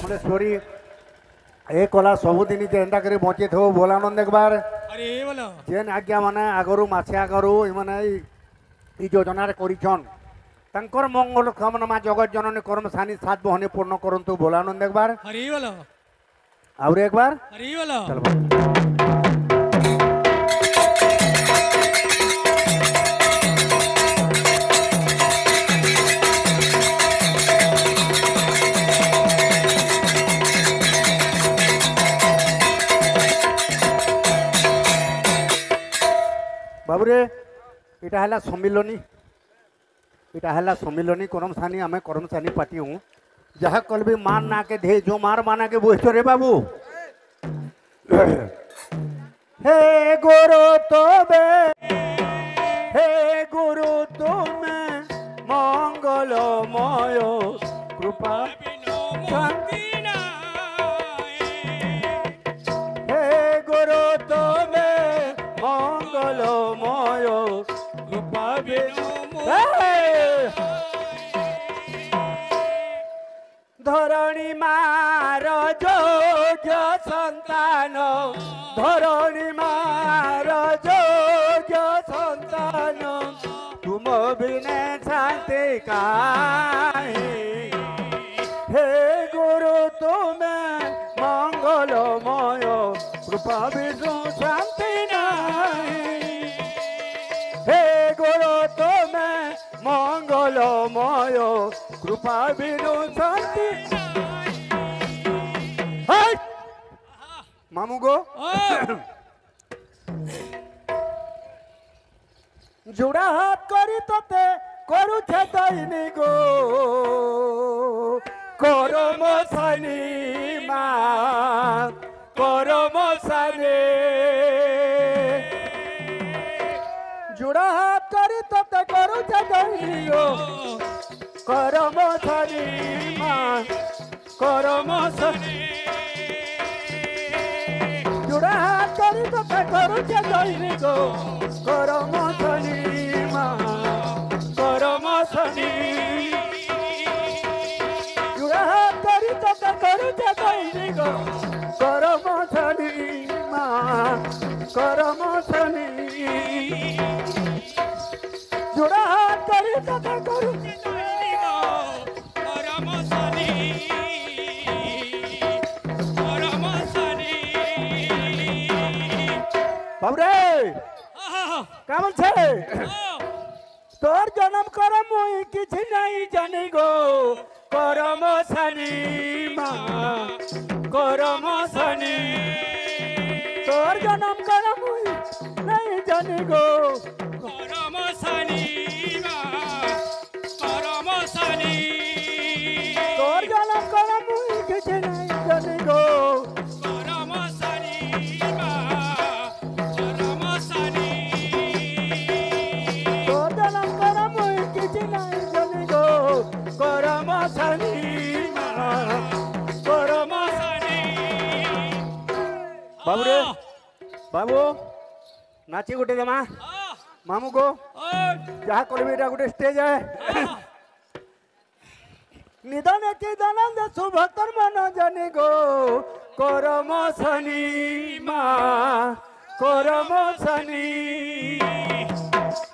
समलेश्वरी ए कला सबुदिन जेनटा कर बचे थो भोलानंद देखबार अरे बोलो जेन आज्ञा माने आगरू माछे आगरू माने ई योजना करिछन तंकर मंगल कामना मा जगत जननी कर्मसानी सात बहने पूर्ण करंतु भोलानंद देखबार हरी बोलो और एक बार हरी बोलो बाबूरे इटा है सम्मिलनी इटा है सम्मिलनी कर्मसानी आम कर्मसानी पार्टी हूँ जहाँ कल भी मान ना के धे जो मार माना के बोझ रे बाबू हे गुरु तुम्हें मंगलमय कृपा हे गुरु तुम्हें मंगलमय कृपा धरणी मार जोग्य संतान धरणी मार जोग्य संतान तुम बिने शांति काहे हे गुरु तुम्हें मंगलमय कृपा विष्णु शांति नहीं हे गुरु तुम्हें मंगलमय कृपा विष्णु शांति मामू गो जोड़ा हाथ करी तोते करू दैनी गो करम सानी माँ करम सानी जोड़ा हाथ करी तोते करू दैनी गो करम सानी माँ करम सानी जोड़ा हाथ करी तोते करू दैनी गो करम सानी माँ करम सानी जोड़ा हाथ करी तोते करू दैनी गो करम सानी माँ करम सानी जोड़ा हाथ करी तोते करू बाबरे क्या बोलछे तोर जन्म करम मुई किछि नहीं जानी गो करम सानी माँ करम सानी तोर जन्म करम मुई नहीं जानी गो करम सानी माँ करम सानी तोर जन्म करम मुई किछि नहीं जानी गो करम सानी माँ करम सानी तोर जन्म करम मुई किछि नहीं जानी गो करम सानी माँ करम सानी बाबूरे बाबू नाची गोटे देमा मामू को जहाँ कलबीटा गोटे स्टेज है निधन की दनंद सुभक्तर मन जानी गो करम शनि माँ करम शनि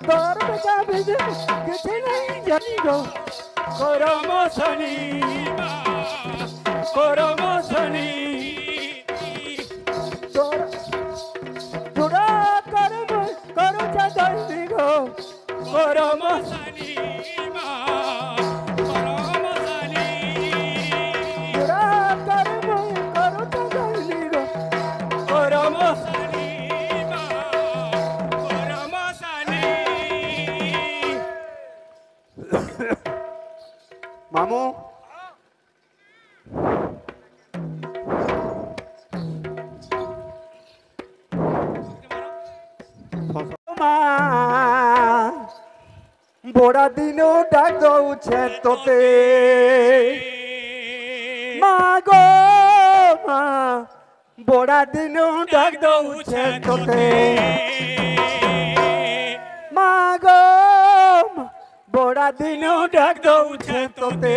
तोर बेटा बिजु किछि नहीं जानी गो करम शनि माँ करम शनि तोर जुड़ा करम करू जानी गो करम शनि माँ करम शनि जुड़ा करम करू जानी गो करम शनि माँ करम शनि मामू बड़ा दिनो डाक दौछे तोते मागो माँ बड़ा दिनो डाक दौछे तोते मागो बड़ा दिनो डाक दौछे तोते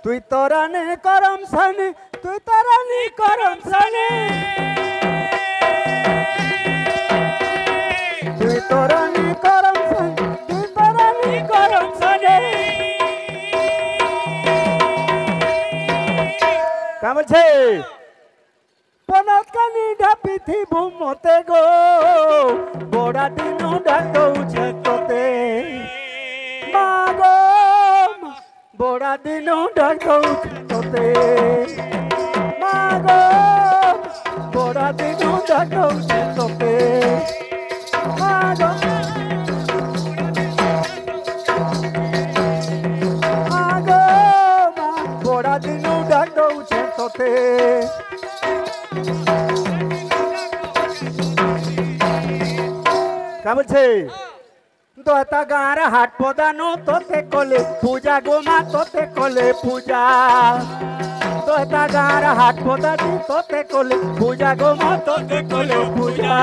তুই তোরানি করম সানি তুই তোরানি করম সানি তুই তোরানি করম সানি তুই তোরানি করম সানি কা বলছে পনকানি ঢাপিথি মতে গো বড়া দিন ডাক দউছে তোতে মা গো বড়া দিন ডাক দউছে তোতে মা গো বড়া দিন ডাক দউছে তোতে মা গো মা গো মা বড়া দিন ডাক দউছে তোতে কা বলছে তোতা গাঁর হাট পদানো তোতে কলে পূজা গোমা তোতে কলে পূজা তোতা গাঁর হাট পদানি তোতে কলে পূজা গোমা তোতে কলে পূজা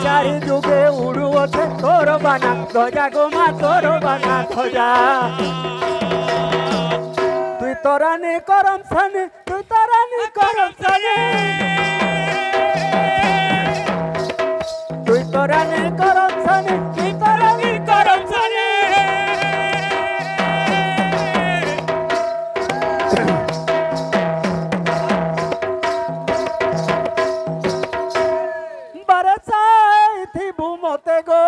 চারি যুগে উড়ু আছে তোর বানা ধ্বজা গোমা তোর বানা ধ্বজা তুই তোরানি করম সানি তুই তোরানি করম সানি তুই তোরানি করম সানি তুই তোরানি করম সানি বরসাই থি বুমতে গো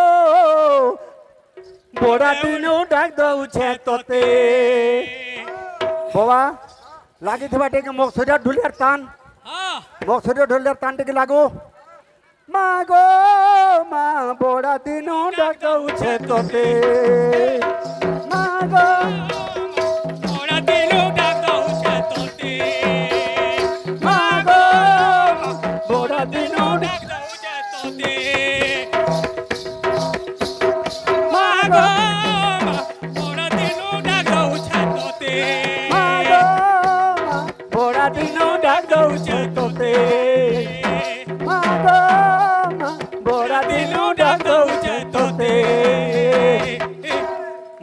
বড়া দিন ডাক দউছে তোতে বাবা লাগিথিবা টিকে মকসুরিয়া ঢুলিয়ার টান মকসুরিয়া ঢুলিয়ার টান টিকে লাগু মা গো মা বড়া দিন ডাক দউছে তোতে মা গো বড়া দিন ডাক দউছে তোতে মা গো বড়া দিন ডাক দউছে তোতে মা গো বড়া দিন ডাক দউছে তোতে মা গো বড়া দিন ডাক দউছে তোতে মা গো বড়া দিন ডাক দউছে তোতে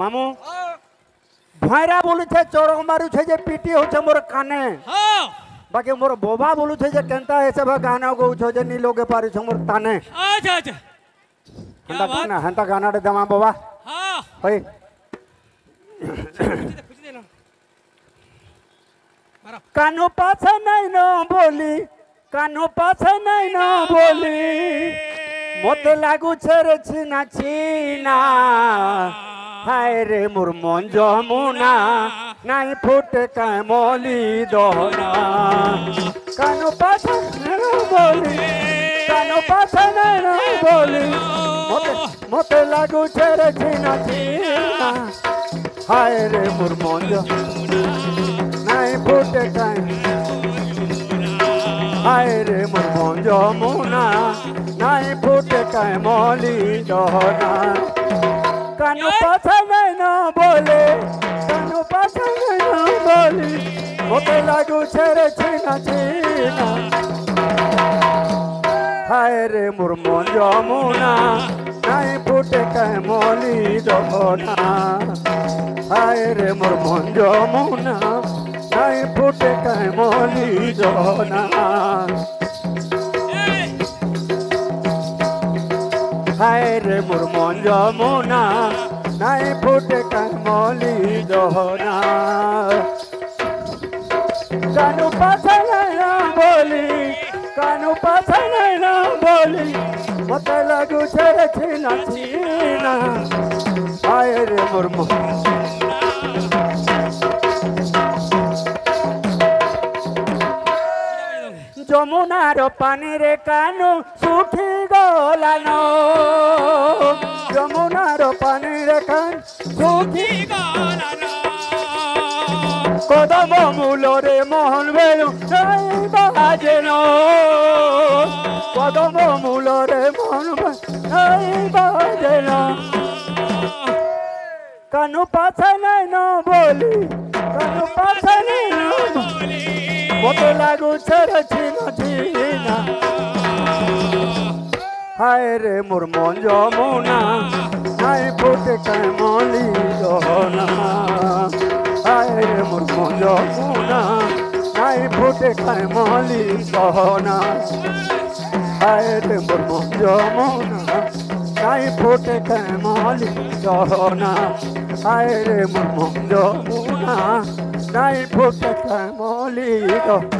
মামু ভাইরা বলুছে চড়ক মারুছে যে পিটি হচ্ছে মোর কানে বাকি মোর বোবা বলুছে যে কেনতা এসব গানা গৌছ যে নি লোকে পারিছ মোর তানে আচ্ছা আচ্ছা হেন্তা গানা হেন্তা গানাটা দেমা বাবা হই কানো পাছে নাই ন বলি কানো পাছে নাই ন বলি মতে লাগুছে রে চিনা চিনা হায় রে মোর মন যমুনা নাই ফুটে কামলি দহনা কানো পাছে নাই ন বলি কানো পাছে নাই ন বলি মতে লাগুছে রে চিনা চিনা হায় রে মোর মন নাই ফুটে কাম হায় রে মোর মন যমুনা নাই ফুটে কামলি দহনা কানো পাছে নাই ন বলে কানো পাছে নাই ন বলি মতে লাগুছে রে চিনা চিনা হায় রে মোর মন যমুনা নাই ফুটে কামলি দহনা হায় রে মোর মন যমুনা নাই ফুটে কামলি দহনা হায় রে মোর মন যমুনা নাই ফুটে কামলি দহনা কানু পাছে নাই না বলি কানু পাছে নাই না বলি মতে লাগুছে রে চিনা চিনা হায় রে মোর মন যমুনার পানিরে কানু শুখি গলানো যমুনার পানিরে কান শুখি গলানো কদম মূলরে মোহন বেলু নাই বাজেন কদম মূলরে মোহন নাই বাজেন কানু পাছে নাই ন বলি কানু পাছে নাই ন বলি মতে লাগুছে রে চিনা চিনা হায় রে মোর মন যমুনা নাই ফুটে কামলি দহনা হায় রে মোর মন যমুনা নাই ফুটে শ্যামলি গহনা হায় রে মোর মন যমুনা নাই ফুটে শ্যামলি গহনা হায় রে মোর মন যমুনা নাই ফুটে শ্যামলি গহনা।